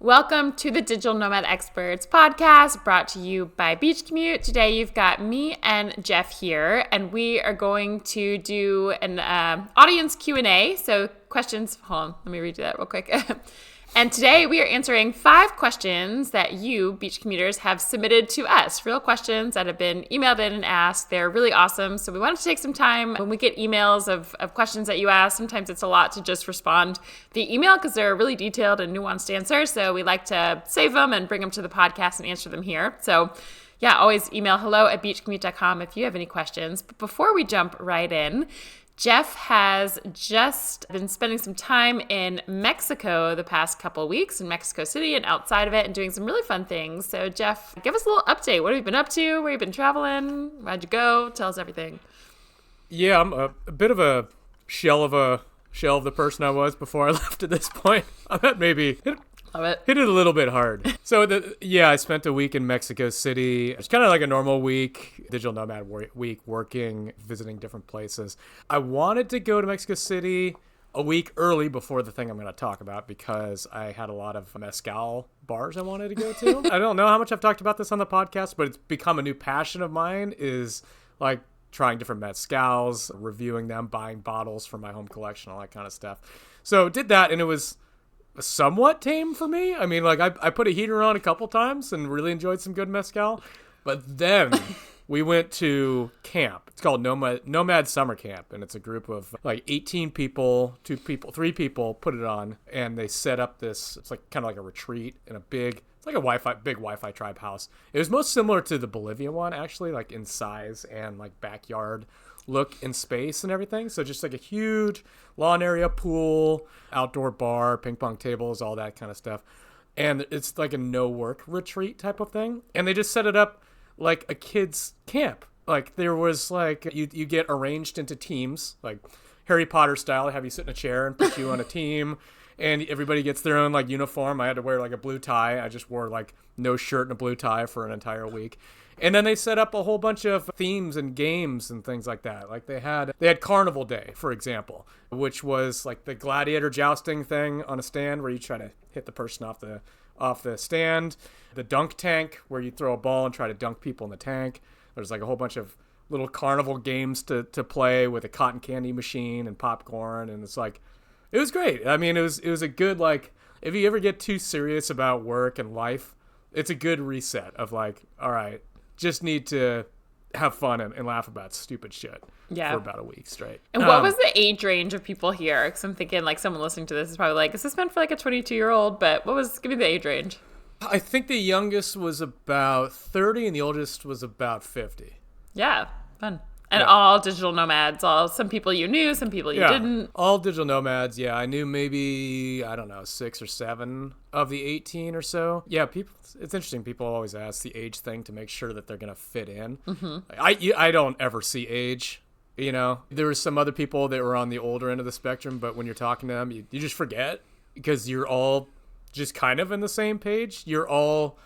Welcome to the Digital Nomad Experts podcast brought to you by Beach Commute. Today you've got me and Jeff here, and we are going to do an audience Q&A. So questions, hold on, let me redo that real quick. And today we are answering 5 questions that you, beach commuters, have submitted to us. Real questions that have been emailed in and asked. They're really awesome. So we wanted to take some time when we get emails of questions that you ask. Sometimes it's a lot to just respond via email because they're really detailed and nuanced answers. So we like to save them and bring them to the podcast and answer them here. So yeah, always email hello@beachcommute.com if you have any questions. But before we jump right in, Jeff has just been spending some time in Mexico the past couple of weeks, in Mexico City and outside of it, and doing some really fun things. So Jeff, give us a little update. What have you been up to? Where have you been traveling? Where'd you go? Tell us everything. Yeah, I'm a bit of a shell of the person I was before I left at this point. I bet maybe hit it a little bit hard. So I spent a week in Mexico City. It's kind of like a normal week, digital nomad week, working, visiting different places. I wanted to go to Mexico City a week early before the thing I'm going to talk about because I had a lot of mezcal bars I wanted to go to. I don't know how much I've talked about this on the podcast, but it's become a new passion of mine is like trying different mezcals, reviewing them, buying bottles for my home collection, all that kind of stuff. So did that, and it was somewhat tame for me. I mean, like I put a heater on a couple times and really enjoyed some good mezcal. But then we went to camp. It's called Nomad Summer Camp, and it's a group of like 18 people, 3 people put it on, and they set up this. It's like kind of like a retreat in a big. It's like a big Wi-Fi tribe house. It was most similar to the Bolivian one, actually, like in size and like backyard look in space and everything. So just like a huge lawn area, pool, outdoor bar, ping pong tables, all that kind of stuff. And it's like a no work retreat type of thing. And they just set it up like a kid's camp. Like there was like, you get arranged into teams, like Harry Potter style. They have you sit in a chair and put you on a team. And everybody gets their own like uniform. I had to wear like a blue tie. I just wore like no shirt and a blue tie for an entire week. And then they set up a whole bunch of themes and games and things like that. Like they had Carnival Day, for example, which was like the gladiator jousting thing on a stand where you try to hit the person off the stand. The dunk tank where you throw a ball and try to dunk people in the tank. There's like a whole bunch of little carnival games to play with a cotton candy machine and popcorn. And it's like, it was great. I mean, it was a good, like, if you ever get too serious about work and life, it's a good reset of like, all right, just need to have fun and laugh about stupid shit for about a week straight. And what was the age range of people here? Because I'm thinking like someone listening to this is probably like, is this meant for like a 22-year-old? But give me the age range. I think the youngest was about 30 and the oldest was about 50. Yeah, fun. And all digital nomads, some people you knew, some people you didn't. All digital nomads, yeah. I knew maybe, 6 or 7 of the 18 or so. Yeah, people. It's interesting. People always ask the age thing to make sure that they're going to fit in. Mm-hmm. I don't ever see age, you know. There were some other people that were on the older end of the spectrum, but when you're talking to them, you just forget because you're all just kind of in the same page. You're all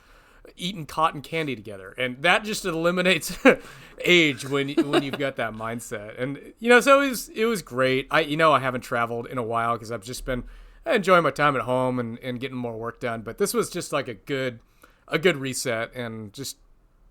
eating cotton candy together, and that just eliminates age when you've got that mindset. And so it was great. I haven't traveled in a while because I've just been enjoying my time at home and getting more work done, but this was just like a good reset and just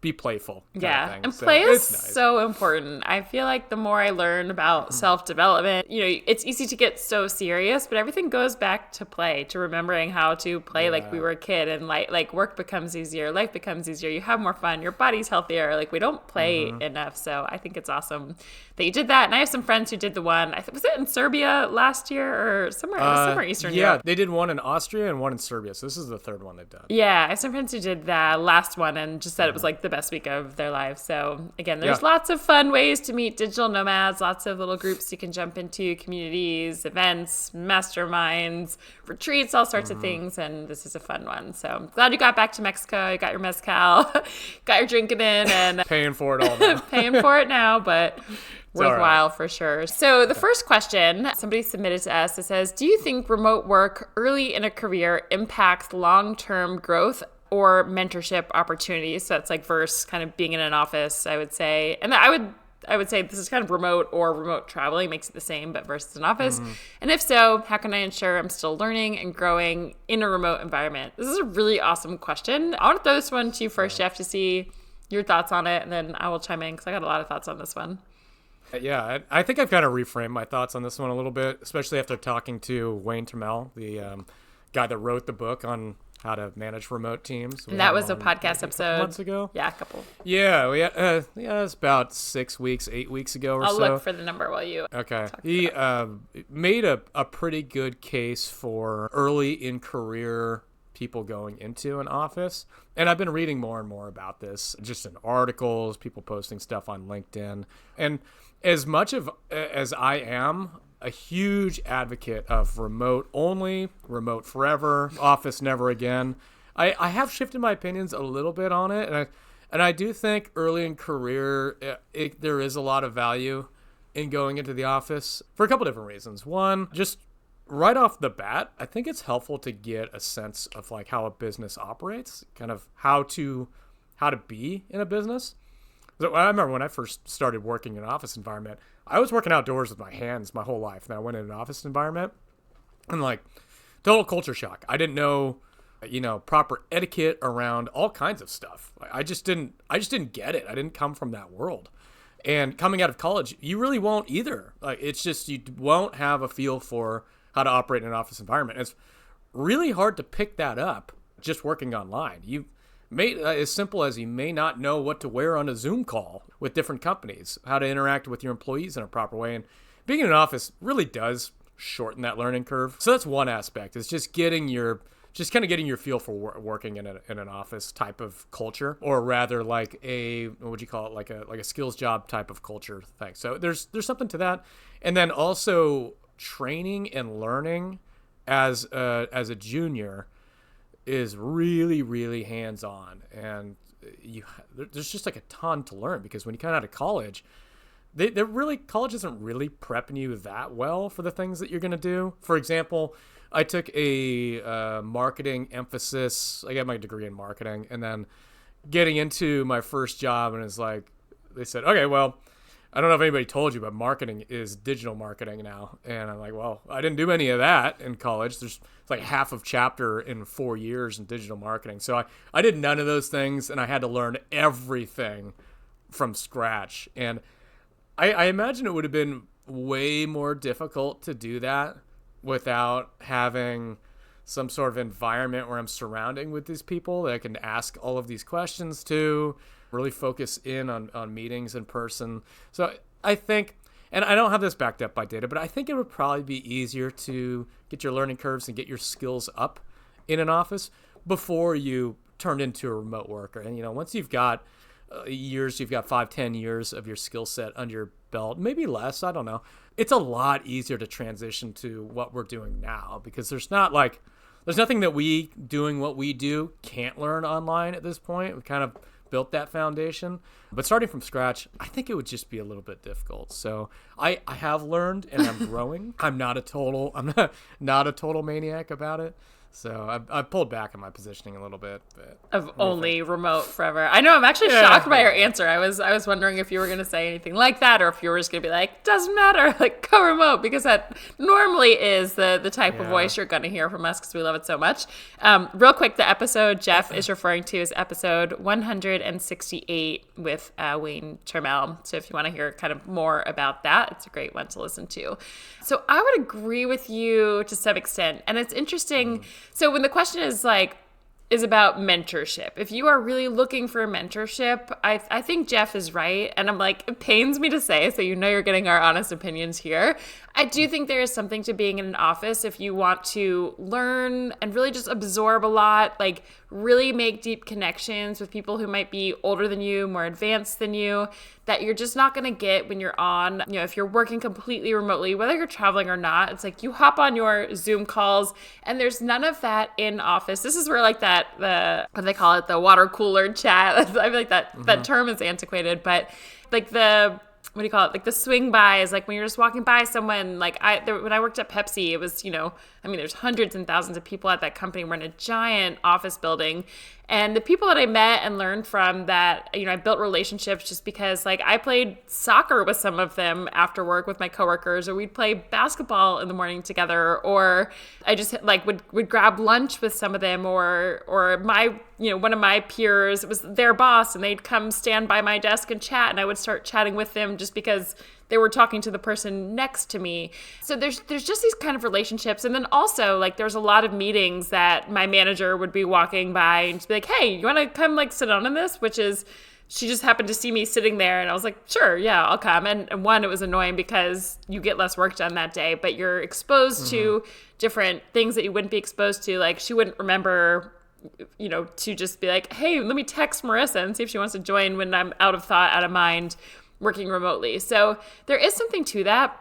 be playful kind of thing. And so play is nice. So important. I feel like the more I learn about self-development, it's easy to get so serious, but everything goes back to play, to remembering how to play like we were a kid, and like work becomes easier, life becomes easier, you have more fun, your body's healthier. Like we don't play enough. So I think it's awesome that you did that. And I have some friends who did the one, was it in Serbia last year or somewhere? It was somewhere Eastern Europe. Yeah, they did one in Austria and one in Serbia. So this is the 3rd one they've done. Yeah, I have some friends who did the last one and just said it was like the best week of their lives. So again, there's lots of fun ways to meet digital nomads, lots of little groups you can jump into, communities, events, masterminds, retreats, all sorts of things. And this is a fun one. So I'm glad you got back to Mexico. You got your mezcal, got your drinking in, and paying for it all now. Paying for it now, but worthwhile for sure. So the first question somebody submitted to us, it says, do you think remote work early in a career impacts long-term growth or mentorship opportunities? So that's like versus kind of being in an office, I would say. And I I would say this is kind of remote or remote traveling makes it the same, but versus an office? And if so, how can I ensure I'm still learning and growing in a remote environment? This is a really awesome question. I want to throw this one to you first, Jeff, to see your thoughts on it, and then I will chime in because I got a lot of thoughts on this one. Yeah, I think I've kind of reframed my thoughts on this one a little bit, especially after talking to Wayne Trammell, the guy that wrote the book on how to manage remote teams. And that was a podcast episode. Months ago? Yeah, a couple. Yeah, it was about 8 weeks ago or so. I'll look for the number while you Okay. He made a pretty good case for early in career people going into an office. And I've been reading more and more about this, just in articles, people posting stuff on LinkedIn. And as much as I am a huge advocate of remote only, remote forever, office never again, I have shifted my opinions a little bit on it. And I do think early in career, there is a lot of value in going into the office for a couple different reasons. One, just right off the bat, I think it's helpful to get a sense of like how a business operates, kind of how to be in a business. So I remember when I first started working in an office environment, I was working outdoors with my hands my whole life. And I went in an office environment and like total culture shock. I didn't know, proper etiquette around all kinds of stuff. I just didn't get it. I didn't come from that world. And coming out of college, you really won't either. Like it's just, you won't have a feel for how to operate in an office environment. It's really hard to pick that up just working online. As simple as you may not know what to wear on a Zoom call with different companies, how to interact with your employees in a proper way. And being in an office really does shorten that learning curve. So that's one aspect, is just getting your feel for working in an office type of culture, or rather like what would you call it? Like a skills job type of culture thing. So there's something to that. And then also training and learning as a junior is really, really hands-on, and there's just like a ton to learn, because when you come out of college, college isn't really prepping you that well for the things that you're going to do. For example, I took a marketing emphasis. I got my degree in marketing, and then getting into my first job, and it's like, they said, okay, well, I don't know if anybody told you, but marketing is digital marketing now. And I'm like, well, I didn't do any of that in college. It's like half of chapter in 4 years in digital marketing. So I did none of those things, and I had to learn everything from scratch. And I imagine it would have been way more difficult to do that without having some sort of environment where I'm surrounding with these people that I can ask all of these questions to, really focus in on meetings in person. So I think, and I don't have this backed up by data, but I think it would probably be easier to get your learning curves and get your skills up in an office before you turn into a remote worker. And, once you've got you've got 5-10 years of your skill set under your belt, maybe less, I don't know. It's a lot easier to transition to what we're doing now, because there's nothing that we doing what we do can't learn online at this point. We kind of built that foundation, but starting from scratch, I think it would just be a little bit difficult. So I have learned, and I'm growing. I'm not a total maniac about it. So I pulled back on my positioning a little bit. But of only remote forever. I know, I'm actually shocked by your answer. I was wondering if you were going to say anything like that, or if you were just going to be like, doesn't matter, like go remote, because that normally is the type of voice you're going to hear from us, because we love it so much. Real quick, the episode Jeff is referring to is episode 168 with Wayne Trammell. So if you want to hear kind of more about that, it's a great one to listen to. So I would agree with you to some extent. And it's interesting. So when the question is about mentorship, if you are really looking for mentorship, I think Jeff is right. And I'm like, it pains me to say, so you're getting our honest opinions here. I do think there is something to being in an office if you want to learn and really just absorb a lot, like really make deep connections with people who might be older than you, more advanced than you, that you're just not going to get when you're on, if you're working completely remotely, whether you're traveling or not. It's like you hop on your Zoom calls, and there's none of that in office. This is where what do they call it? The water cooler chat. I feel like that term is antiquated, but like what do you call it? Like the swing bys, like when you're just walking by someone, like when I worked at Pepsi, it was, there's hundreds and thousands of people at that company. We're in a giant office building, And the people that I met and learned from that, I built relationships just because like I played soccer with some of them after work with my coworkers, or we'd play basketball in the morning together, or I just like would grab lunch with some of them, or my, one of my peers, it was their boss, and they'd come stand by my desk and chat, and I would start chatting with them just because they were talking to the person next to me. So there's just these kind of relationships. And then also like there's a lot of meetings that my manager would be walking by and just be like, hey, you want to come like sit on in this? Which is, she just happened to see me sitting there and I was like, sure, yeah, I'll come. And one, it was annoying because you get less work done that day, but you're exposed to different things that you wouldn't be exposed to. Like she wouldn't remember, to just be like, hey, let me text Marissa and see if she wants to join when I'm out of thought, out of mind, working remotely. So there is something to that.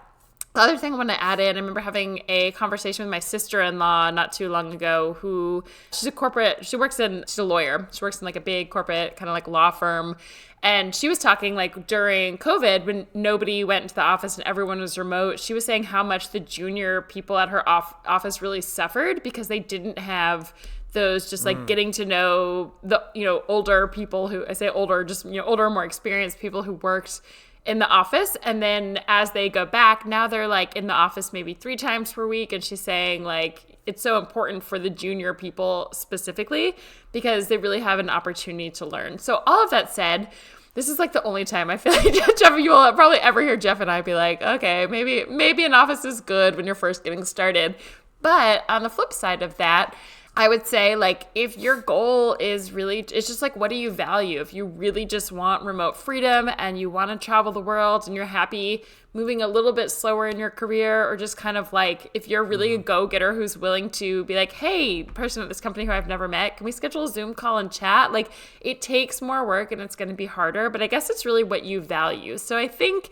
The other thing I want to add in, I remember having a conversation with my sister-in-law not too long ago she's a lawyer. She works in like a big corporate kind of like law firm. And she was talking like during COVID when nobody went into the office and everyone was remote, she was saying how much the junior people at her office really suffered because they didn't have those just like getting to know the, older people who, I say older, just, older, more experienced people who worked in the office. And then as they go back, now they're like in the office maybe 3 times per week. And she's saying like, it's so important for the junior people specifically because they really have an opportunity to learn. So all of that said, this is like the only time I feel like Jeff, you will probably ever hear Jeff and I be like, okay, maybe an office is good when you're first getting started. But on the flip side of that, I would say like if your goal is really, it's just like, what do you value? If you really just want remote freedom and you want to travel the world and you're happy moving a little bit slower in your career, or just kind of like if you're really a go-getter who's willing to be like, hey, person at this company who I've never met, can we schedule a Zoom call and chat? Like it takes more work and it's going to be harder, but I guess it's really what you value. So I think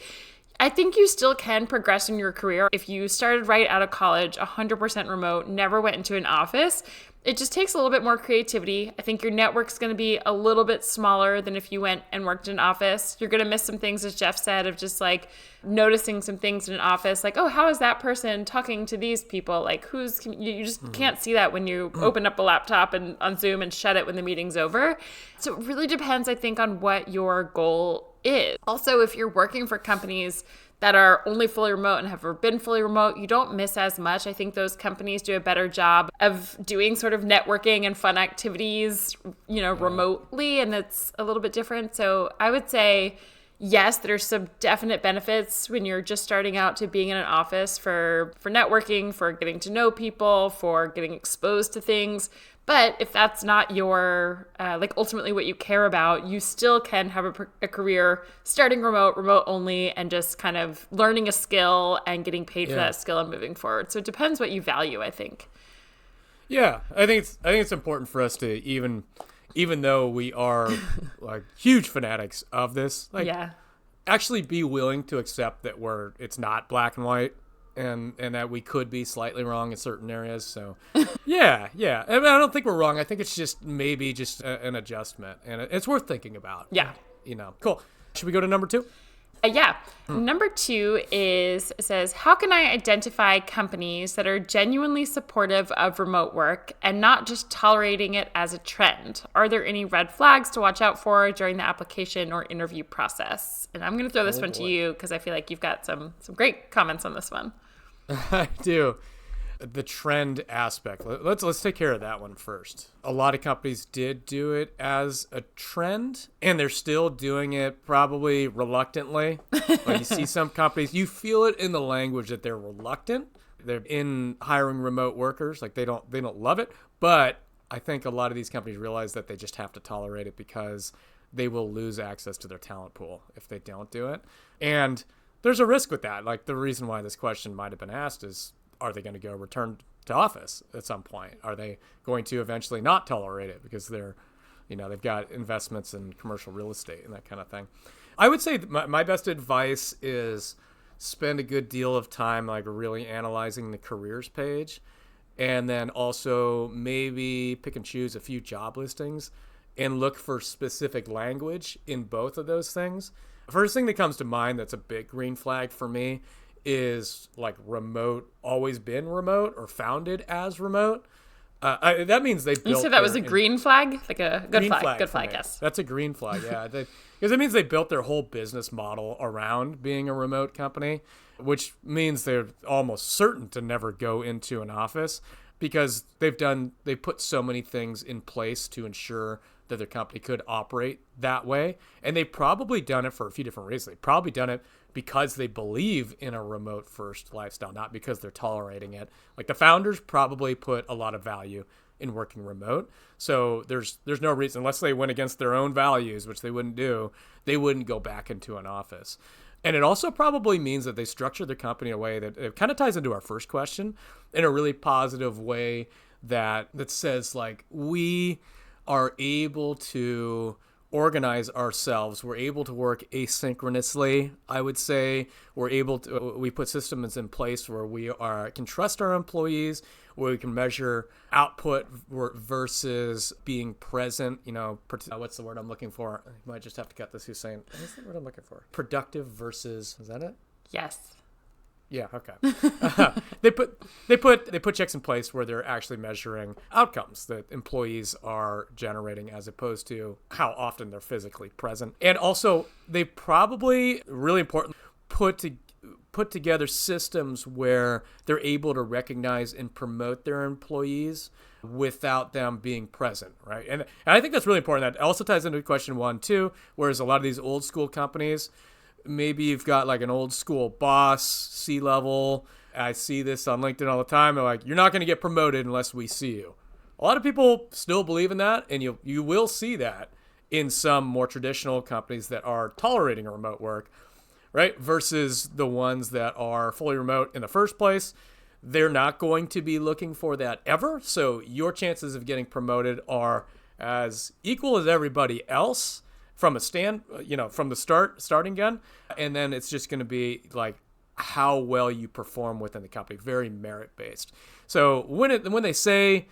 you still can progress in your career. If you started right out of college, 100% remote, never went into an office, it just takes a little bit more creativity. I think your network's going to be a little bit smaller than if you went and worked in an office. You're going to miss some things, as Jeff said, of just like noticing some things in an office, like, oh, how is that person talking to these people? Like you just can't see that when you open up a laptop and on Zoom and shut it when the meeting's over. So it really depends, I think, on what your goal is. Also, if you're working for companies that are only fully remote and have ever been fully remote, you don't miss as much. I think those companies do a better job of doing sort of networking and fun activities, remotely, and it's a little bit different. So I would say, yes, there's some definite benefits when you're just starting out to being in an office for networking, for getting to know people, for getting exposed to things. But if that's not your, ultimately what you care about, you still can have a career starting remote only, and just kind of learning a skill and getting paid for that skill and moving forward. So it depends what you value, I think. Yeah, I think it's important for us to even though we are like huge fanatics of this, actually be willing to accept that it's not black and white. And that we could be slightly wrong in certain areas. So, yeah. I mean, I don't think we're wrong. I think it's just maybe just an adjustment, and it's worth thinking about. Yeah. Cool. Should we go to number 2? Yeah. Number 2 says, how can I identify companies that are genuinely supportive of remote work and not just tolerating it as a trend? Are there any red flags to watch out for during the application or interview process? And I'm going to throw this one to you because I feel like you've got some great comments on this one. I do. The trend aspect. Let's take care of that one first. A lot of companies did do it as a trend, and they're still doing it probably reluctantly. Like you see some companies, you feel it in the language that they're reluctant. They're in hiring remote workers, like they don't love it. But I think a lot of these companies realize that they just have to tolerate it because they will lose access to their talent pool if they don't do it. And there's a risk with that. Like the reason why this question might have been asked is, are they going to go return to office at some point? Are they going to eventually not tolerate it because they've got investments in commercial real estate and that kind of thing? I would say my best advice is spend a good deal of time like really analyzing the careers page, and then also maybe pick and choose a few job listings and look for specific language in both of those things. First thing that comes to mind that's a big green flag for me is like remote, always been remote or founded as remote. That means they built. You said that was a green flag, like a good flag. Good for flag, me. yes. That's a green flag. Yeah, because it means they built their whole business model around being a remote company, which means they're almost certain to never go into an office because they put so many things in place to ensure that their company could operate that way. And they've probably done it for a few different reasons. They've probably done it because they believe in a remote first lifestyle, not because they're tolerating it. Like the founders probably put a lot of value in working remote. So there's no reason, unless they went against their own values, which they wouldn't do, they wouldn't go back into an office. And it also probably means that they structure their company in a way that it kind of ties into our first question in a really positive way that says like, we are able to organize ourselves. We're able to work asynchronously, I would say. We put systems in place where we can trust our employees, where we can measure output versus being present. What's the word I'm looking for? I might just have to cut this, Hussein. What's the word I'm looking for? Productive versus, is that it? Yes. Yeah, okay. They put checks in place where they're actually measuring outcomes that employees are generating as opposed to how often they're physically present. And also, they probably, really important, put together systems where they're able to recognize and promote their employees without them being present, right? And I think that's really important. That also ties into question 1 too, whereas a lot of these old school companies, maybe you've got like an old school boss, C-level. I see this on LinkedIn all the time. They're like, you're not going to get promoted unless we see you. A lot of people still believe in that, and you will see that in some more traditional companies that are tolerating remote work, right? Versus the ones that are fully remote in the first place. They're not going to be looking for that ever. So your chances of getting promoted are as equal as everybody else from from the starting gun. And then it's just going to be like how well you perform within the company, very merit-based. So when they say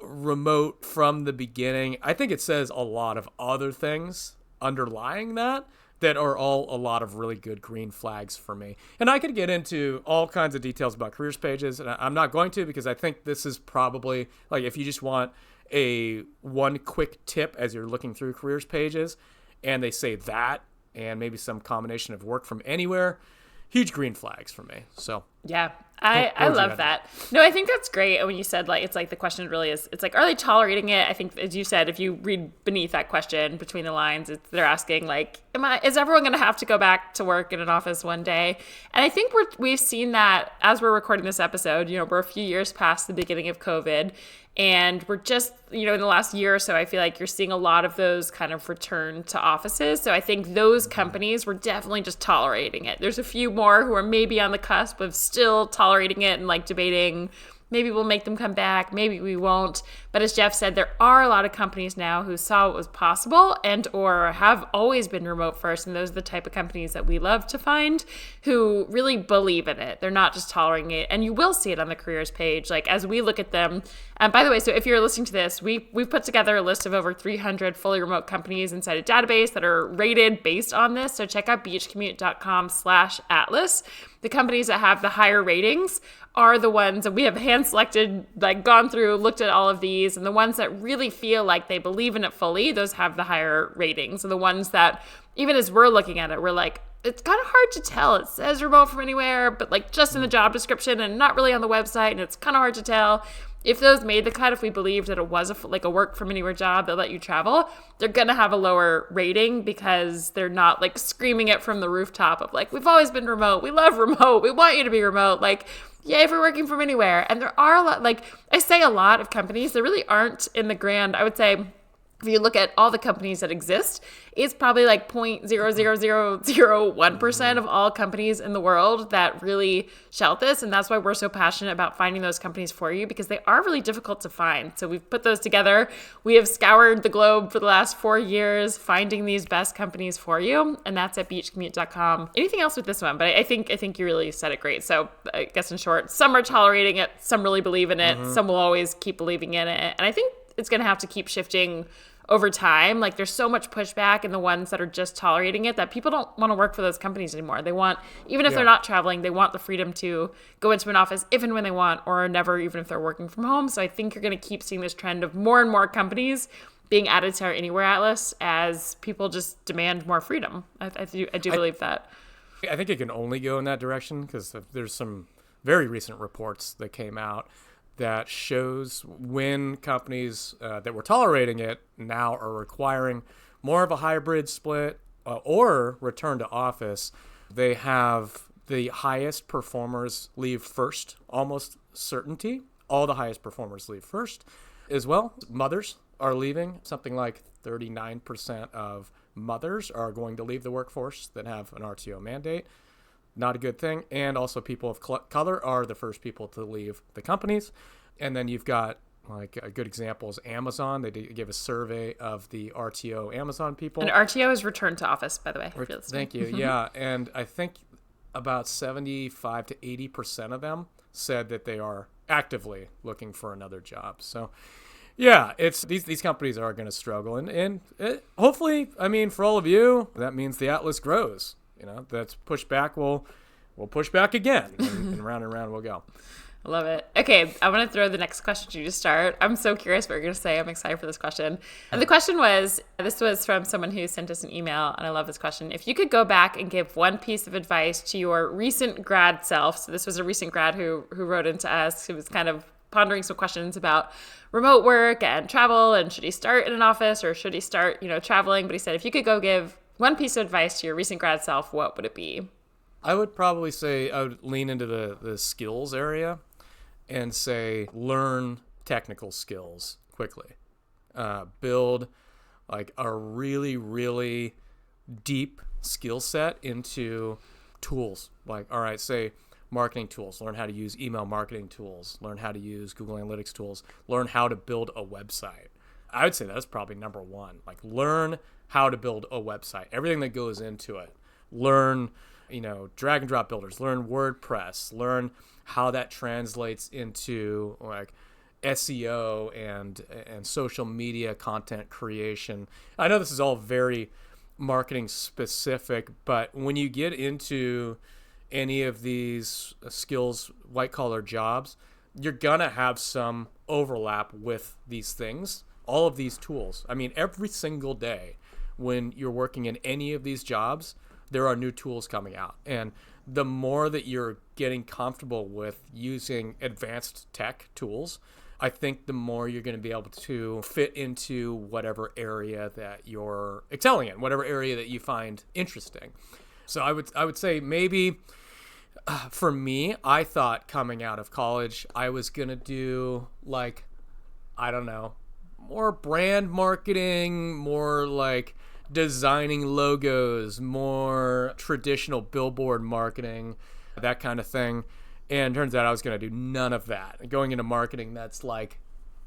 remote from the beginning, I think it says a lot of other things underlying that are all a lot of really good green flags for me. And I could get into all kinds of details about careers pages, and I'm not going to, because I think this is probably, like, if you just want one quick tip as you're looking through careers pages, and they say that, and maybe some combination of work from anywhere, huge green flags for me. So yeah, I love that. No, I think that's great. And when you said, like, it's like the question really is, it's like, are they tolerating it? I think, as you said, if you read beneath that question between the lines, they're asking, like, is everyone going to have to go back to work in an office one day? And I think we've seen that as we're recording this episode. We're a few years past the beginning of COVID, and we're just, in the last year or so, I feel like you're seeing a lot of those kind of return to offices. So I think those companies were definitely just tolerating it. There's a few more who are maybe on the cusp of still tolerating it and like debating, maybe we'll make them come back, maybe we won't. But as Jeff said, there are a lot of companies now who saw what was possible and or have always been remote first. And those are the type of companies that we love to find who really believe in it. They're not just tolerating it. And you will see it on the careers page. Like, as we look at them, by the way, so if you're listening to this, we've put together a list of over 300 fully remote companies inside a database that are rated based on this. So check out beachcommute.com/atlas. The companies that have the higher ratings are the ones that we have hand selected, like gone through, looked at all of these, and the ones that really feel like they believe in it fully, those have the higher ratings. And the ones that, even as we're looking at it, we're like, it's kind of hard to tell. It says remote from anywhere, but like just in the job description and not really on the website, and it's kind of hard to tell. If those made the cut, if we believed that it was a work from anywhere job that let you travel, they're going to have a lower rating because they're not like screaming it from the rooftop of like, we've always been remote. We love remote. We want you to be remote. Like, yay for working from anywhere. And there are a lot, like I say, a lot of companies, there really aren't in the grand, I would say, if you look at all the companies that exist, it's probably like 0.00001% of all companies in the world that really shout this. And that's why we're so passionate about finding those companies for you, because they are really difficult to find. So we've put those together. We have scoured the globe for the last 4 years, finding these best companies for you. And that's at beachcommute.com. Anything else with this one? But I think you really said it great. So I guess in short, some are tolerating it. Some really believe in it. Some will always keep believing in it. And I think it's going to have to keep shifting over time. Like there's so much pushback in the ones that are just tolerating it that people don't want to work for those companies anymore. They want, even if they're not traveling, they want the freedom to go into an office if and when they want, or never, even if they're working from home. So I think you're going to keep seeing this trend of more and more companies being added to our Anywhere Atlas as people just demand more freedom. I do believe that. I think it can only go in that direction because there's some very recent reports that came out that shows when companies that were tolerating it now are requiring more of a hybrid split or return to office. They have the highest performers leave first, almost certainty. All the highest performers leave first as well. Mothers are leaving. Something like 39% of mothers are going to leave the workforce that have an RTO mandate. Not a good thing. And also people of color are the first people to leave the companies. And then you've got, like, a good example is Amazon. They give a survey of the RTO Amazon people. And RTO is return to office, by the way. Thank you. Yeah. And I think about 75 to 80% of them said that they are actively looking for another job. So, yeah, it's these companies are going to struggle. And hopefully, I mean, for all of you, that means the Atlas grows. You know, that's push back. We'll push back again, and round we'll go. I love it. Okay, I want to throw the next question to you to start. I'm so curious what you're going to say. I'm excited for this question. And the question was, this was from someone who sent us an email, and I love this question. If you could go back and give one piece of advice to your recent grad self, so this was a recent grad who wrote into us, who was kind of pondering some questions about remote work and travel, and should he start in an office or should he start, traveling? But he said, if you could go give one piece of advice to your recent grad self, what would it be? I would probably say I would lean into the skills area and say learn technical skills quickly. Build like a really, really deep skill set into tools. Like, all right, say marketing tools. Learn how to use email marketing tools. Learn how to use Google Analytics tools. Learn how to build a website. I would say that's probably number one. Like, learn how to build a website. Everything that goes into it. Learn, drag and drop builders. Learn WordPress. Learn how that translates into like SEO and social media content creation. I know this is all very marketing specific, but when you get into any of these skills, white collar jobs, you're gonna have some overlap with these things, all of these tools. I mean, every single day when you're working in any of these jobs, there are new tools coming out. And the more that you're getting comfortable with using advanced tech tools, I think the more you're going to be able to fit into whatever area that you're excelling in, whatever area that you find interesting. So I would say maybe for me, I thought coming out of college, I was going to do like, I don't know, more brand marketing, more like designing logos, more traditional billboard marketing, that kind of thing. And turns out I was going to do none of that. Going into marketing, that's like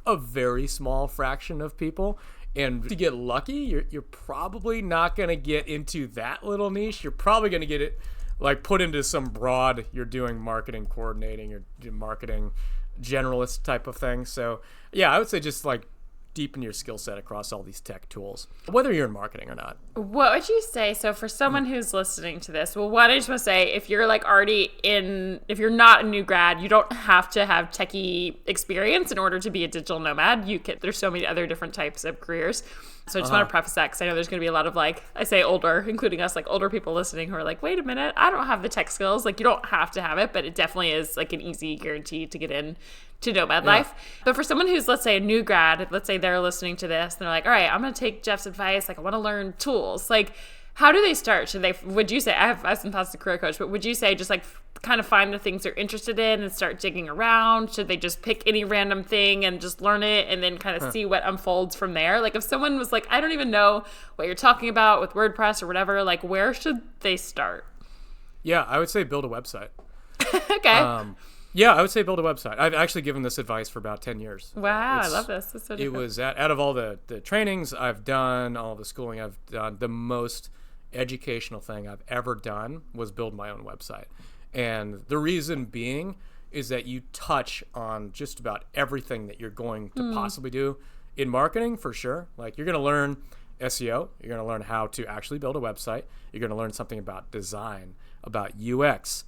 a very small fraction of people. And to get lucky, you're probably not going to get into that little niche. You're probably going to get it like put into some broad, you're doing marketing coordinating, you're doing marketing generalist type of thing. So yeah, I would say just like deepen your skill set across all these tech tools, whether you're in marketing or not. What would you say? So for someone who's listening to this, well, one, I just want to say, if you're like already if you're not a new grad, you don't have to have techie experience in order to be a digital nomad. There's so many other different types of careers. So I just want to preface that because I know there's going to be a lot of like, I say older, including us, like older people listening who are like, wait a minute, I don't have the tech skills. Like you don't have to have it, but it definitely is like an easy guarantee to get in to nomad life. But for someone who's, let's say, a new grad, let's say they're listening to this and they're like, all right, I'm going to take Jeff's advice. Like I want to learn tools. Like how do they start? Would you say, I have some thoughts as a career coach, but would you say just like kind of find the things they're interested in and start digging around? Should they just pick any random thing and just learn it and then kind of see what unfolds from there? Like if someone was like, I don't even know what you're talking about with WordPress or whatever, like where should they start? Yeah, I would say build a website. Okay. Yeah, I would say build a website. I've actually given this advice for about 10 years. Wow, I love this. That's so it was out of all the trainings I've done, all the schooling I've done, the most educational thing I've ever done was build my own website. And the reason being is that you touch on just about everything that you're going to possibly do in marketing, for sure. Like, you're going to learn SEO. You're going to learn how to actually build a website. You're going to learn something about design, about UX.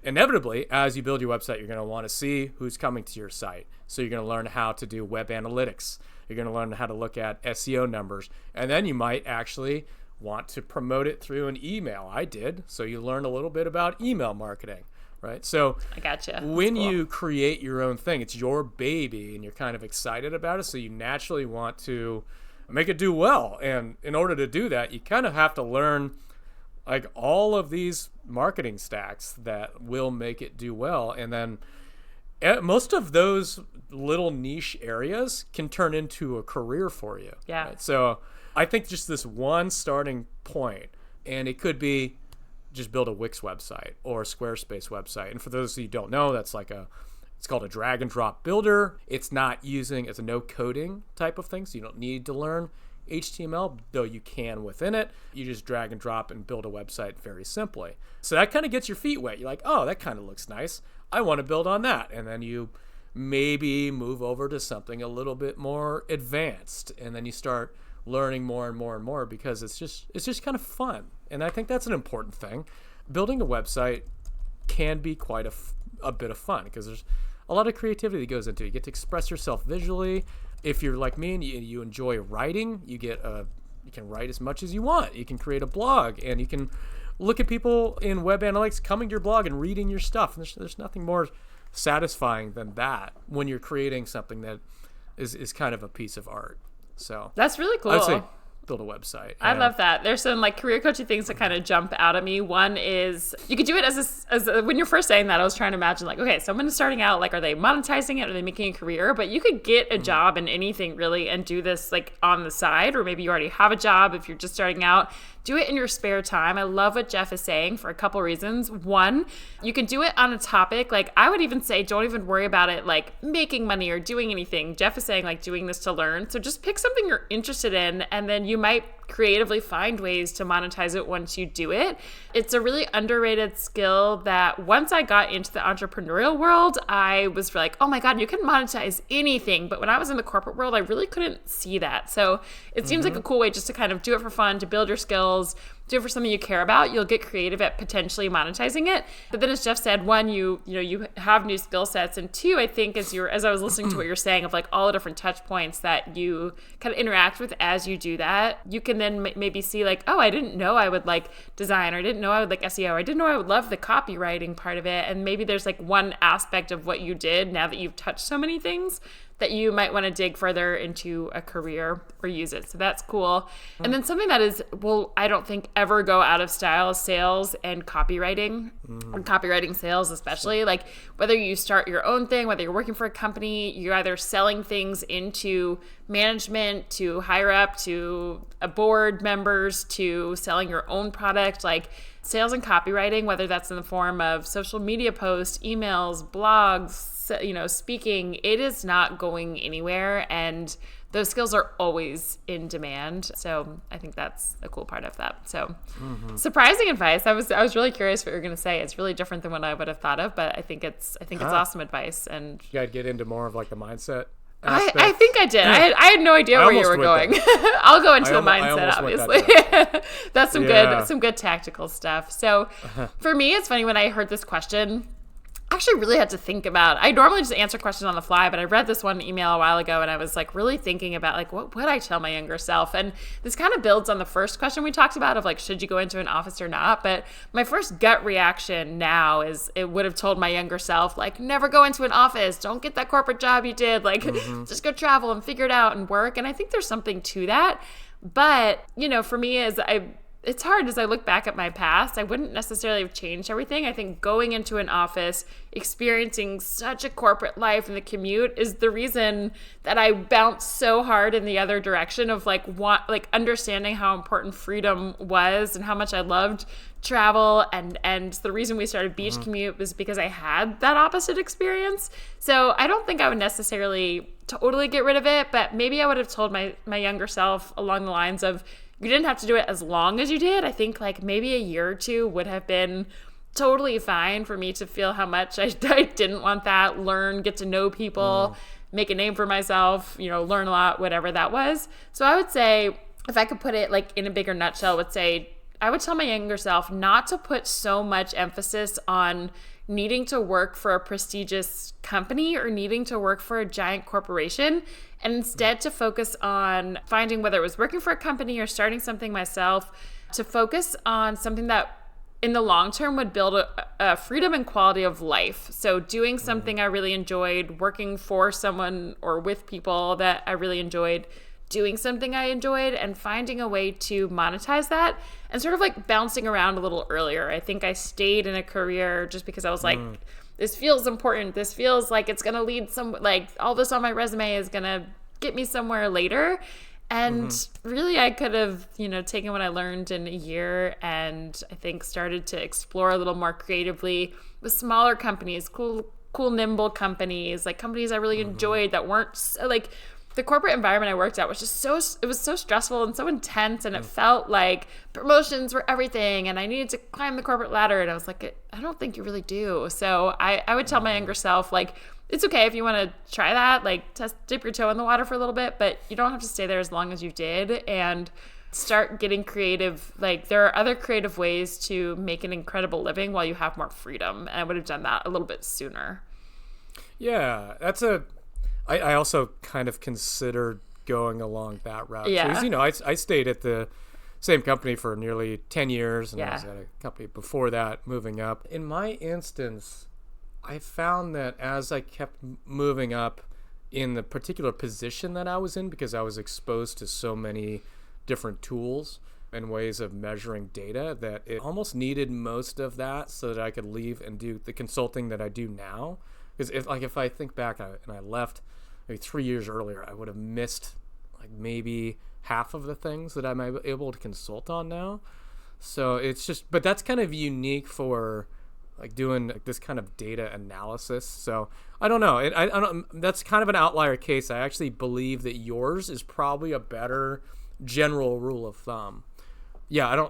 Inevitably, as you build your website, you're going to want to see who's coming to your site. So you're going to learn how to do web analytics. You're going to learn how to look at SEO numbers. And then you might actually want to promote it through an email. I did. So you learn a little bit about email marketing, right? So I gotcha. When you create your own thing, it's your baby and you're kind of excited about it. So you naturally want to make it do well. And in order to do that, you kind of have to learn like all of these marketing stacks that will make it do well. And then most of those little niche areas can turn into a career for you. Yeah. Right? So I think just this one starting point, and it could be just build a Wix website or a Squarespace website. And for those of you who don't know, it's called a drag and drop builder. It's a no coding type of thing. So you don't need to learn HTML, though you can within it. You just drag and drop and build a website very simply. So that kind of gets your feet wet. You're like, oh, that kind of looks nice. I want to build on that. And then you maybe move over to something a little bit more advanced. And then you start learning more and more and more because it's just kind of fun. And I think that's an important thing. Building a website can be quite a bit of fun because there's a lot of creativity that goes into it. You get to express yourself visually. If you're like me and you enjoy writing, you can write as much as you want. You can create a blog and you can look at people in web analytics coming to your blog and reading your stuff. And there's nothing more satisfying than that when you're creating something that is kind of a piece of art. So that's really cool. I'd say build a website. I love that. There's some like career coaching things that kind of jump out at me. One is you could do it as when you're first saying that, I was trying to imagine like, okay, someone is starting out, like, are they monetizing it? Are they making a career? But you could get a job in anything really and do this like on the side, or maybe you already have a job if you're just starting out. Do it in your spare time. I love what Jeff is saying for a couple reasons. One, you can do it on a topic. Like I would even say, don't even worry about it like making money or doing anything. Jeff is saying like doing this to learn. So just pick something you're interested in and then you might creatively find ways to monetize it once you do it. It's a really underrated skill that once I got into the entrepreneurial world, I was like, oh my God, you can monetize anything. But when I was in the corporate world, I really couldn't see that. So it seems like a cool way just to kind of do it for fun, to build your skills, do it for something you care about. You'll get creative at potentially monetizing it. But then as Jeff said, one, you have new skill sets. And two, I think as I was listening to what you're saying of like all the different touch points that you kind of interact with as you do that, you can then maybe see like, oh, I didn't know I would like design, or I didn't know I would like SEO, or I didn't know I would love the copywriting part of it. And maybe there's like one aspect of what you did now that you've touched so many things that you might want to dig further into a career or use it. So that's cool. And then something that I don't think ever go out of style is sales and copywriting, or copywriting sales especially. Like whether you start your own thing, whether you're working for a company, you're either selling things into management, to higher up, to a board members, to selling your own product, like sales and copywriting, whether that's in the form of social media posts, emails, blogs, speaking, it is not going anywhere, and those skills are always in demand. So I think that's a cool part of that. So surprising advice. I was really curious what you were going to say. It's really different than what I would have thought of, but I think it's awesome advice. And you got to get into more of like the mindset. I think I did. I had no idea where you were going. I'll go into the mindset, obviously. That's some good tactical stuff. So for me, it's funny when I heard this question, I actually really had to think about, I normally just answer questions on the fly, but I read this one email a while ago and I was like really thinking about like, what would I tell my younger self? And this kind of builds on the first question we talked about of like, should you go into an office or not? But my first gut reaction now is it would have told my younger self, like, never go into an office. Don't get that corporate job you did. Like, just go travel and figure it out and work. And I think there's something to that. But, for me it's hard as I look back at my past. I wouldn't necessarily have changed everything. I think going into an office, experiencing such a corporate life and the commute is the reason that I bounced so hard in the other direction of like understanding how important freedom was and how much I loved travel. And the reason we started Beach Commute was because I had that opposite experience. So I don't think I would necessarily totally get rid of it, but maybe I would have told my younger self along the lines of, you didn't have to do it as long as you did. I think like maybe a year or two would have been totally fine for me to feel how much I didn't want that, learn, get to know people, make a name for myself, learn a lot, whatever that was. So I would say, if I could put it like in a bigger nutshell, I would tell my younger self not to put so much emphasis on needing to work for a prestigious company or needing to work for a giant corporation, and instead to focus on finding, whether it was working for a company or starting something myself, to focus on something that in the long term would build a freedom and quality of life. So doing something I really enjoyed, working for someone or with people that I really enjoyed, doing something I enjoyed, and finding a way to monetize that, and sort of like bouncing around a little earlier. I think I stayed in a career just because I was like, this feels important. This feels like it's going to lead like all this on my resume is going to get me somewhere later. And really I could have, taken what I learned in a year and I think started to explore a little more creatively with smaller companies, cool, nimble companies, like companies I really enjoyed that weren't like, the corporate environment I worked at was just it was so stressful and so intense, and it felt like promotions were everything and I needed to climb the corporate ladder, and I was like, I don't think you really do. So I would tell my younger self, like, it's okay if you want to try that, like dip your toe in the water for a little bit, but you don't have to stay there as long as you did, and start getting creative. Like, there are other creative ways to make an incredible living while you have more freedom, and I would have done that a little bit sooner. Yeah, I also kind of considered going along that route. Yeah. Because, I stayed at the same company for nearly 10 years, and I was Yeah. at a company before that, moving up. In my instance, I found that as I kept moving up in the particular position that I was in, because I was exposed to so many different tools and ways of measuring data, that it almost needed most of that so that I could leave and do the consulting that I do now. Because if I think back and I left maybe 3 years earlier, I would have missed like maybe half of the things that I'm able to consult on now. So it's just, but that's kind of unique for like doing like this kind of data analysis. So I don't know. I don't. That's kind of an outlier case. I actually believe that yours is probably a better general rule of thumb. Yeah,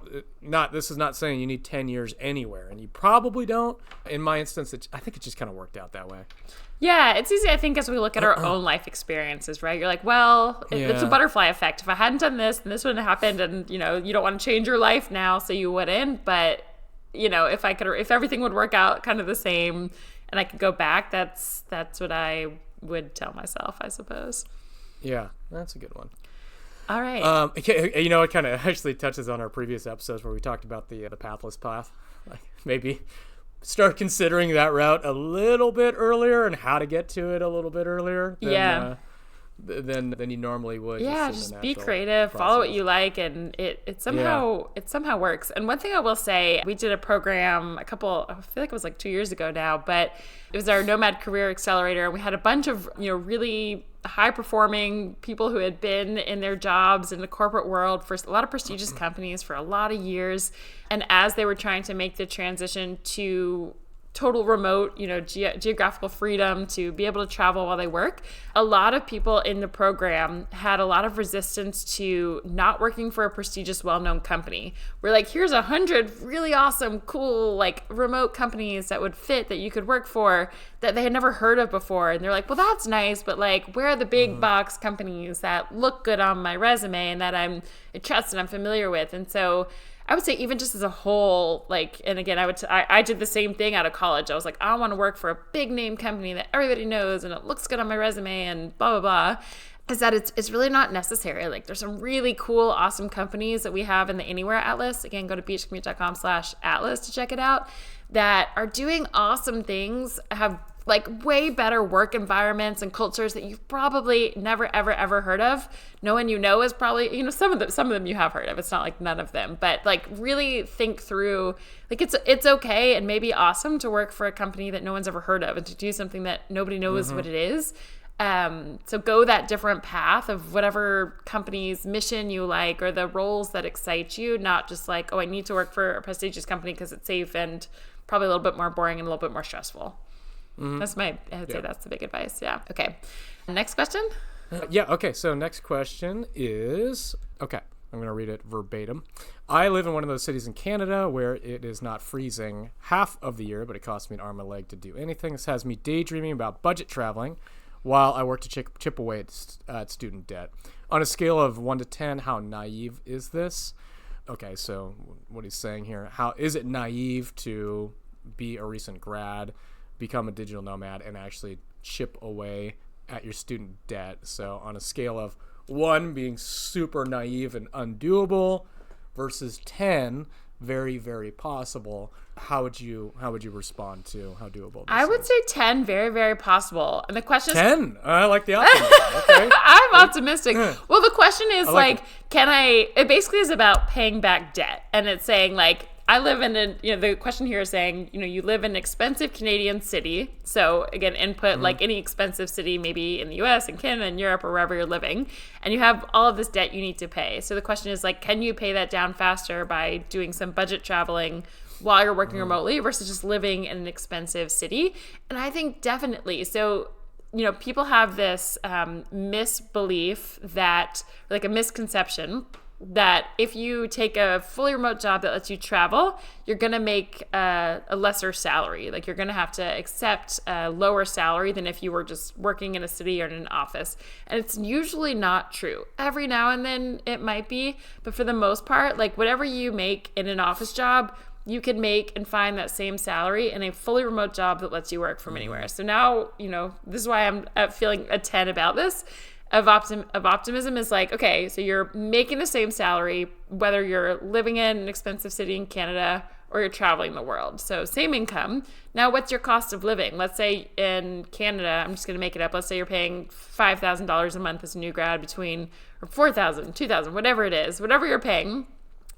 this is not saying you need 10 years anywhere, and you probably don't. In my instance, I think it just kind of worked out that way. Yeah, it's easy, I think, as we look at our own life experiences, right? You're like, well, it's a butterfly effect. If I hadn't done this, then this wouldn't have happened, and, you don't want to change your life now, so you wouldn't. But, if everything would work out kind of the same and I could go back, that's what I would tell myself, I suppose. Yeah, that's a good one. All right. It kind of actually touches on our previous episodes where we talked about the pathless path. Like maybe start considering that route a little bit earlier and how to get to it a little bit earlier than you normally would. Yeah, just be creative, follow what you like, and it somehow works. And one thing I will say, we did a program I feel like it was like 2 years ago now, but it was our Nomad Career Accelerator, and we had a bunch of really high performing people who had been in their jobs in the corporate world for a lot of prestigious companies for a lot of years, and as they were trying to make the transition to total remote, geographical freedom to be able to travel while they work, a lot of people in the program had a lot of resistance to not working for a prestigious, well-known company. We're like, here's 100 really awesome, cool, like remote companies that would fit that you could work for that they had never heard of before. And they're like, well, that's nice, but like, where are the big box companies that look good on my resume and that I trust and I'm familiar with? And so I would say, even just as a whole, like, and again, I did the same thing out of college. I was like, I want to work for a big name company that everybody knows and it looks good on my resume and blah, blah, blah. Is that it's really not necessary. Like, there's some really cool, awesome companies that we have in the Anywhere Atlas. Again, go to beachcommute.com/atlas to check it out, that are doing awesome things, have like way better work environments and cultures that you've probably never, ever, ever heard of. No one is probably, some of them you have heard of. It's not like none of them, but like really think through, like it's okay and maybe awesome to work for a company that no one's ever heard of and to do something that nobody knows what it is. So go that different path of whatever company's mission you like or the roles that excite you, not just like, oh, I need to work for a prestigious company because it's safe and probably a little bit more boring and a little bit more stressful. That's I would say that's the big advice. Yeah. Okay. Next question. Okay. So next question is, I'm going to read it verbatim. I live in one of those cities in Canada where it is not freezing half of the year, but it costs me an arm and a leg to do anything. This has me daydreaming about budget traveling. while I work to chip away at student debt. On a scale of 1 to 10, how naive is this? Okay, so what he's saying here, how is it naive to be a recent grad, become a digital nomad, and actually chip away at your student debt? So on a scale of 1 being super naive and undoable versus 10 very, very possible, how would you respond to how doable this I would is? say 10, very, very possible. And the question is 10? I like the optimism. Okay. I'm optimistic. Well, the question is like it basically is about paying back debt. And it's saying like, I live in the question here is saying, you live in an expensive Canadian city. So again, input like any expensive city, maybe in the US and Canada and Europe or wherever you're living, and you have all of this debt you need to pay. So the question is like, can you pay that down faster by doing some budget traveling while you're working remotely versus just living in an expensive city? And I think definitely. So, people have this misbelief that, like a misconception, that if you take a fully remote job that lets you travel, you're going to make a lesser salary. Like you're going to have to accept a lower salary than if you were just working in a city or in an office. And it's usually not true. Every now and then it might be, but for the most part, like whatever you make in an office job, you can make and find that same salary in a fully remote job that lets you work from anywhere. So now, this is why I'm feeling a 10 about this. Of optimism is like, okay, so you're making the same salary, whether you're living in an expensive city in Canada or you're traveling the world. So same income. Now, what's your cost of living? Let's say in Canada, I'm just going to make it up. Let's say you're paying $5,000 a month as a new grad or $4,000, $2,000, whatever it is, whatever you're paying,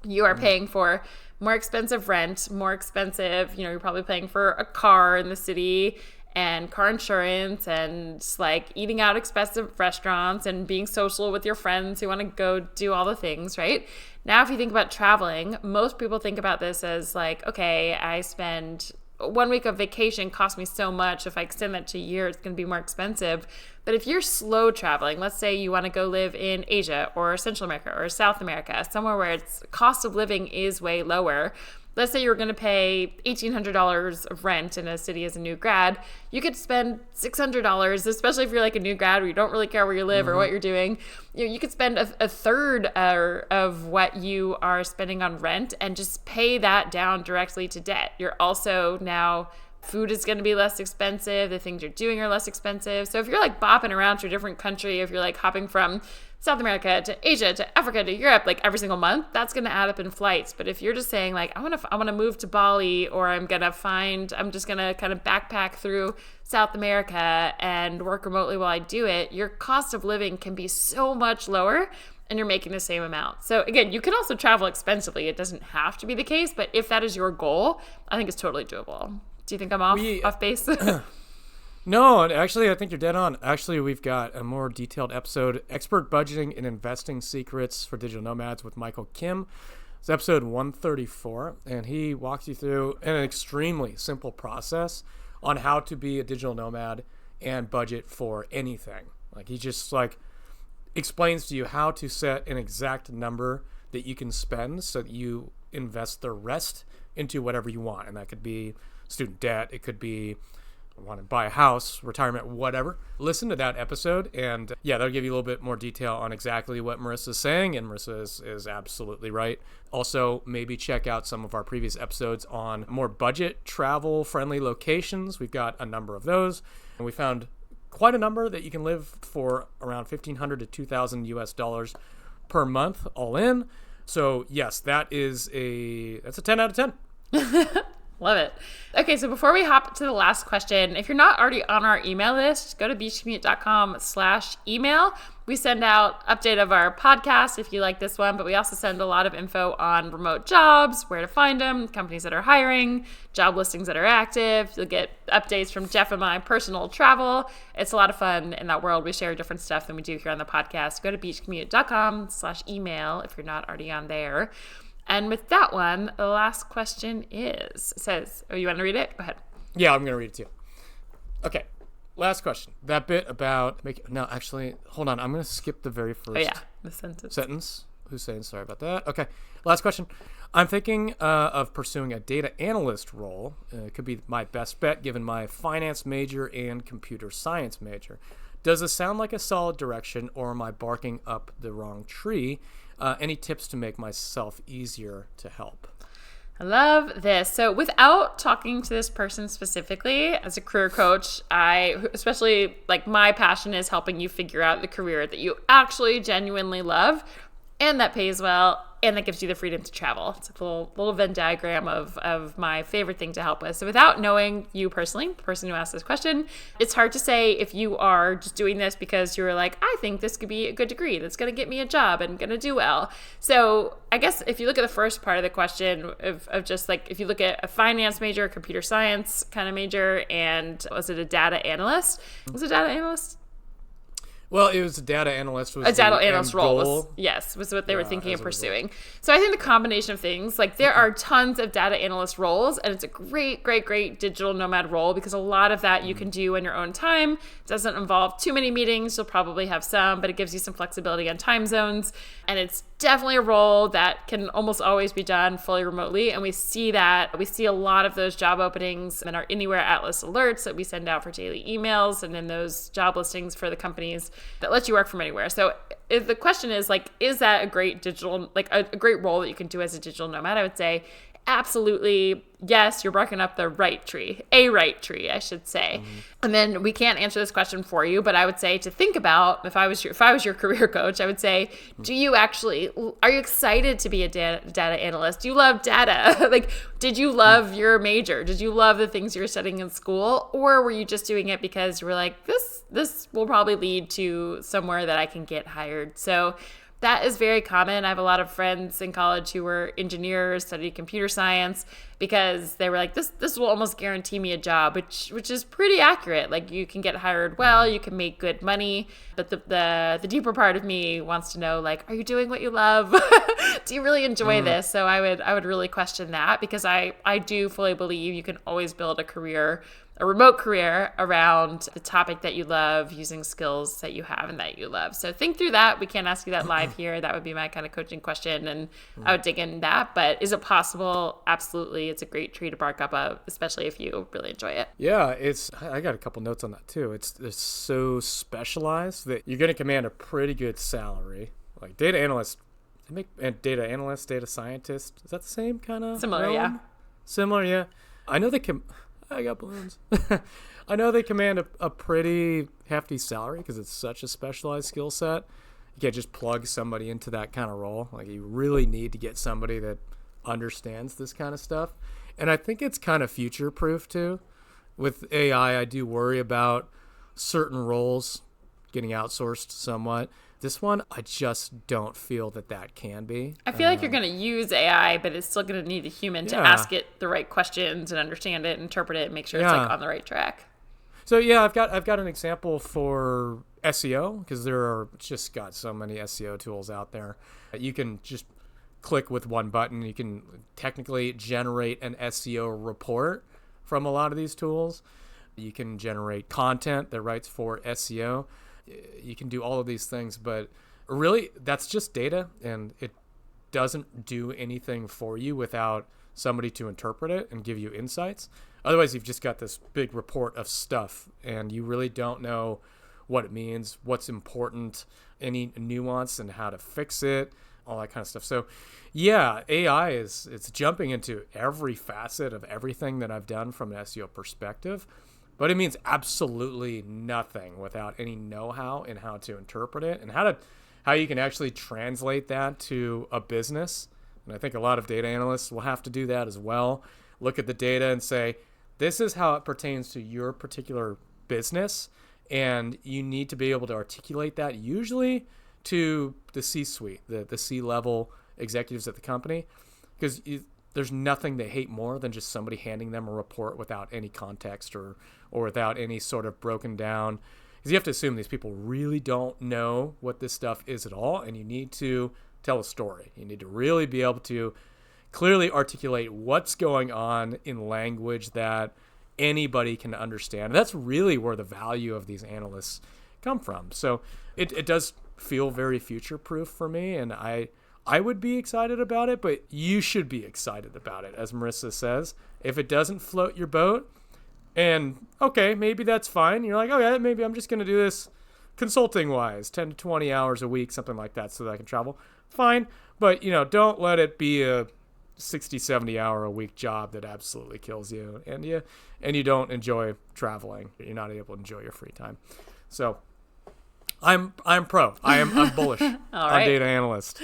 you are paying for more expensive rent, more expensive, you're probably paying for a car in the city and car insurance and like eating out expensive restaurants and being social with your friends who want to go do all the things, right? Now, if you think about traveling, most people think about this as like, okay, I spend 1 week of vacation cost me so much. If I extend that to a year, it's going to be more expensive. But if you're slow traveling, let's say you want to go live in Asia or Central America or South America, somewhere where its cost of living is way lower. Let's say you're going to pay $1,800 of rent in a city as a new grad. You could spend $600, especially if you're like a new grad where you don't really care where you live or what you're doing. You could spend a third of what you are spending on rent and just pay that down directly to debt. You're also now, food is going to be less expensive. The things you're doing are less expensive. So if you're like bopping around to a different country, if you're like hopping from South America to Asia to Africa to Europe, like every single month, that's going to add up in flights. But if you're just saying like, I want to move to Bali, or I'm just going to kind of backpack through South America and work remotely while I do it, your cost of living can be so much lower and you're making the same amount. So again, you can also travel expensively. It doesn't have to be the case, but if that is your goal, I think it's totally doable. Do you think I'm off base? No, actually, I think you're dead on. Actually, we've got a more detailed episode, Expert Budgeting and Investing Secrets for Digital Nomads with Michael Kim. It's episode 134, and he walks you through an extremely simple process on how to be a digital nomad and budget for anything. Like he just like explains to you how to set an exact number that you can spend so that you invest the rest into whatever you want. And that could be student debt. It could be want to buy a house, retirement, whatever. Listen to that episode, and that'll give you a little bit more detail on exactly what Marissa's saying, and Marissa is absolutely right. Also, maybe check out some of our previous episodes on more budget, travel-friendly locations. We've got a number of those, and we found quite a number that you can live for around $1,500 to $2,000 US per month, all in. So yes, that's a 10 out of 10. Love it. Okay, so before we hop to the last question, if you're not already on our email list, go to beachcommute.com/email. We send out update of our podcast if you like this one, but we also send a lot of info on remote jobs, where to find them, companies that are hiring, job listings that are active. You'll get updates from Jeff and my personal travel. It's a lot of fun in that world. We share different stuff than we do here on the podcast. Go to beachcommute.com/email if you're not already on there. And with that one, the last question says, you want to read it? Go ahead. Yeah, I'm going to read it to you. Okay, last question. That bit about hold on. I'm going to skip the very first the sentence. Hussein, sorry about that. Okay, last question. I'm thinking of pursuing a data analyst role. It could be my best bet given my finance major and computer science major. Does this sound like a solid direction, or am I barking up the wrong tree? Any tips to make myself easier to help? I love this. So without talking to this person specifically, as a career coach, especially like my passion is helping you figure out the career that you actually genuinely love and that pays well and that gives you the freedom to travel. It's a little Venn diagram of my favorite thing to help with. So without knowing you personally, the person who asked this question, it's hard to say if you are just doing this because you're like, I think this could be a good degree that's going to get me a job and going to do well. So I guess if you look at the first part of the question of just like, if you look at a finance major, computer science kind of major, and was it a data analyst? Was it a data analyst? Well, it was a data analyst. A data analyst role was what they were thinking of pursuing. So I think the combination of things, like there are tons of data analyst roles, and it's a great digital nomad role because a lot of that you can do in your own time. It doesn't involve too many meetings. You'll probably have some, but it gives you some flexibility on time zones. And it's definitely a role that can almost always be done fully remotely. And we see a lot of those job openings in our Anywhere Atlas alerts that we send out for daily emails, and then those job listings for the companies that let you work from anywhere. So if the question is like, is that a great digital, like a great role that you can do as a digital nomad? I would say absolutely yes, you're barking up the right tree, I should say. And then we can't answer this question for you, but I would say to think about, if I was your career coach, I would say, are you excited to be a data analyst? Do you love data? Like, did you love your major? Did you love the things you were studying in school? Or were you just doing it because you were like, this will probably lead to somewhere that I can get hired? So that is very common. I have a lot of friends in college who were engineers, studied computer science, because they were like, this will almost guarantee me a job, which is pretty accurate. Like, you can get hired well, you can make good money, but the deeper part of me wants to know, like, are you doing what you love? Do you really enjoy this? So I would really question that, because I do fully believe you can always build a remote career around the topic that you love, using skills that you have and that you love. So think through that. We can't ask you that live here. That would be my kind of coaching question, and I would dig in that. But is it possible? Absolutely. It's a great tree to bark up of, especially if you really enjoy it. Yeah, I got a couple notes on that too. It's so specialized that you're going to command a pretty good salary. Like data analyst, data scientist. Is that the same kind of similar? realm? Yeah. Similar, yeah. I know I got balloons. I know they command a pretty hefty salary because it's such a specialized skill set. You can't just plug somebody into that kind of role. Like, you really need to get somebody that understands this kind of stuff. And I think it's kind of future-proof too. With AI, I do worry about certain roles getting outsourced somewhat. This one, I just don't feel that can be. I feel like you're going to use AI, but it's still going to need a human to ask it the right questions and understand it, interpret it, and make sure it's like on the right track. So yeah, I've got an example for SEO, because there are just got so many SEO tools out there. You can just click with one button. You can technically generate an SEO report from a lot of these tools. You can generate content that writes for SEO. You can do all of these things, but really that's just data, and it doesn't do anything for you without somebody to interpret it and give you insights. Otherwise, you've just got this big report of stuff, and you really don't know what it means, what's important, any nuance, and how to fix it, all that kind of stuff. So yeah, AI it's jumping into every facet of everything that I've done from an SEO perspective. But it means absolutely nothing without any know-how in how to interpret it and how you can actually translate that to a business. And I think a lot of data analysts will have to do that as well. Look at the data and say, this is how it pertains to your particular business. And you need to be able to articulate that usually to the C-suite, the C-level executives at the company. Because there's nothing they hate more than just somebody handing them a report without any context or without any sort of broken down. Because you have to assume these people really don't know what this stuff is at all, and you need to tell a story. You need to really be able to clearly articulate what's going on in language that anybody can understand. And that's really where the value of these analysts come from. So it does feel very future-proof for me, and I would be excited about it, but you should be excited about it, as Marissa says. If it doesn't float your boat, and okay, maybe that's fine. You're like, okay, maybe I'm just going to do this consulting wise, 10 to 20 hours a week, something like that, so that I can travel. Fine. But, don't let it be a 60, 70 hour a week job that absolutely kills you. And you don't enjoy traveling. You're not able to enjoy your free time. So I'm pro. I'm bullish on data analyst.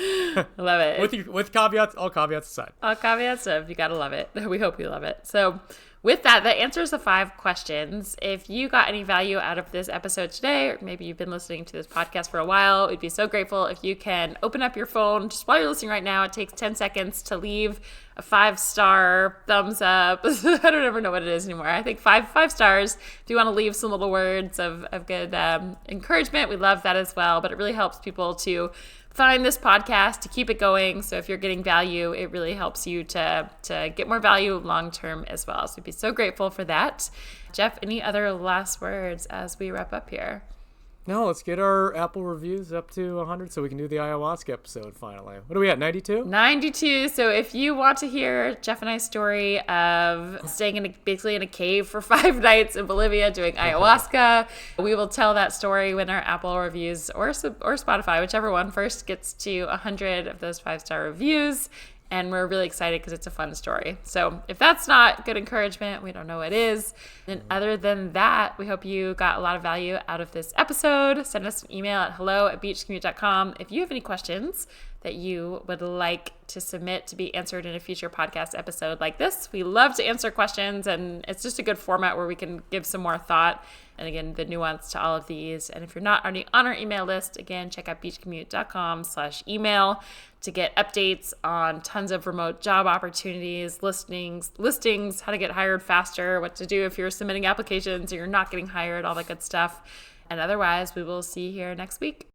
Love it. With caveats, all caveats aside. All caveats of you gotta love it. We hope you love it. So with that answers the 5 questions. If you got any value out of this episode today, or maybe you've been listening to this podcast for a while, we'd be so grateful if you can open up your phone just while you're listening right now. It takes 10 seconds to leave a 5-star thumbs up. I don't ever know what it is anymore. I think five stars. If you want to leave some little words of good encouragement, we love that as well. But it really helps people to find this podcast, to keep it going. So if you're getting value, it really helps you to get more value long term as well. So we'd be so grateful for that. Jeff, any other last words as we wrap up here? No, let's get our Apple reviews up to 100 so we can do the ayahuasca episode finally. What are we at, 92? 92. So if you want to hear Jeff and I's story of staying basically in a cave for 5 nights in Bolivia doing ayahuasca, we will tell that story when our Apple reviews or Spotify, whichever one first gets to 100 of those 5-star reviews. And we're really excited because it's a fun story. So if that's not good encouragement, we don't know what is. And other than that, we hope you got a lot of value out of this episode. Send us an email at hello@beachcommute.com if you have any questions that you would like to submit to be answered in a future podcast episode like this. We love to answer questions, and it's just a good format where we can give some more thought and, again, the nuance to all of these. And if you're not already on our email list, again, check out beachcommute.com/email to get updates on tons of remote job opportunities, listings, how to get hired faster, what to do if you're submitting applications or you're not getting hired, all that good stuff. And otherwise, we will see you here next week.